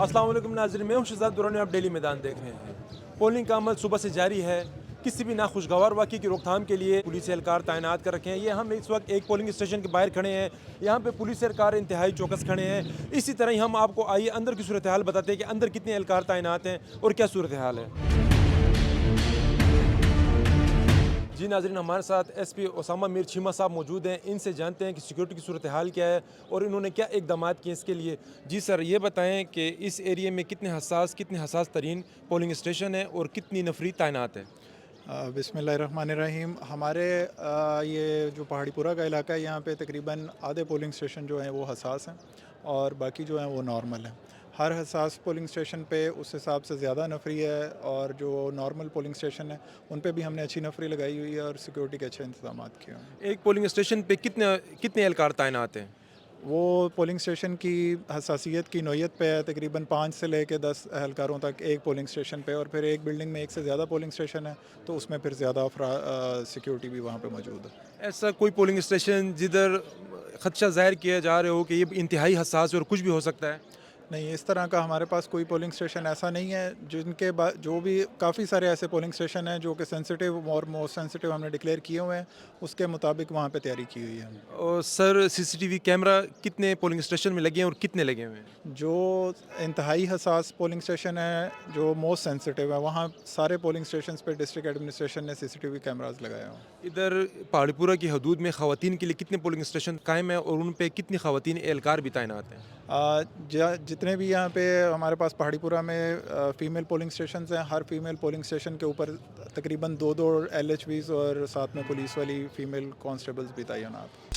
अस्सलाम वालेकुम नाज़रीन, मैं हूं शहजाद दुरानी, आप डेली मैदान देख रहे हैं। पोलिंग का अमल सुबह से जारी है। किसी भी नाखुशगवार वाक़ये की रोकथाम के लिए पुलिस एहलकार तैनात कर रखे हैं। ये हम इस वक्त एक पोलिंग स्टेशन के बाहर खड़े हैं। यहाँ पे पुलिस एहलकार इंतहाई चौकस खड़े हैं। इसी तरह ही हम आपको आइए अंदर की सूरत हाल बताते हैं कि अंदर कितने एहलकार तैनात हैं और क्या सूरत हाल है। जी नाज़रीन, हमारे साथ एसपी ओसामा मीर चीमा साहब मौजूद हैं। इनसे जानते हैं कि सिक्योरिटी की सूरत हाल क्या है और इन्होंने क्या इकदाम किए इसके लिए। जी सर, ये बताएं कि इस एरिया में कितने हसास तरीन पोलिंग स्टेशन है और कितनी नफरी तैनात है। बिस्मिल्लाहिर्रहमानिर्रहीम। हमारे ये जो पहाड़ीपुरा का इलाका है, यहाँ पे तकरीबन आधे पोलिंग स्टेशन जो हैं वो हसास हैं और बाकी जो हैं वो नॉर्मल हैं। हर हसास पोलिंग स्टेशन पे उस हिसाब से ज़्यादा नफरी है और जो नॉर्मल पोलिंग स्टेशन है उन पे भी हमने अच्छी नफरी लगाई हुई है और सिक्योरिटी के अच्छे इंतजाम किए हुए हैं। एक पोलिंग स्टेशन पे कितने कितने एहलकार तैनात हैं। वो पोलिंग स्टेशन की हसासियत की नौयत पे है, तकरीबन 5 से लेकर 10 एहलकारों तक एक पोलिंग स्टेशन पे, और फिर एक बिल्डिंग में एक से ज़्यादा पोलिंग स्टेशन है तो उसमें फिर ज़्यादा सिक्योरिटी भी वहाँ पे मौजूद है। ऐसा कोई पोलिंग स्टेशन जिधर खदशा जाहिर किया जा रहे हो कि ये इंतहाई हसास है और कुछ भी हो सकता है। नहीं, इस तरह का हमारे पास कोई पोलिंग स्टेशन ऐसा नहीं है। जिनके बाद जो भी काफ़ी सारे ऐसे पोलिंग स्टेशन हैं जो कि सेंसिटिव और मोस्ट सेंसिटिव हमने डिक्लेयर किए हुए हैं, उसके मुताबिक वहाँ पे तैयारी की हुई है। और सर, सीसीटीवी कैमरा कितने पोलिंग स्टेशन में लगे हैं और कितने लगे हुए हैं। जो इंतहाई हसास पोलिंग स्टेशन है, जो मोस्ट सेंसिटिव है, वहाँ सारे पोलिंग स्टेशन पे डिस्ट्रिक्ट एडमिनिस्ट्रेशन ने सीसीटीवी कैमराज लगाए हुए इधर पहाड़ीपुरा की हदूद में ख़वातीन के लिए कितने पोलिंग स्टेशन कायम है और उन पे कितनी ख़वातीन एहलकार भी तैनात हैं। हैं। जितने भी यहाँ पे हमारे पास पहाड़ीपुरा में फ़ीमेल पोलिंग स्टेशन हैं, हर फीमेल पोलिंग स्टेशन के ऊपर तकरीबन 2-2 LHVs और साथ में पुलिस वाली फ़ीमेल कांस्टेबल्स भी तैनात।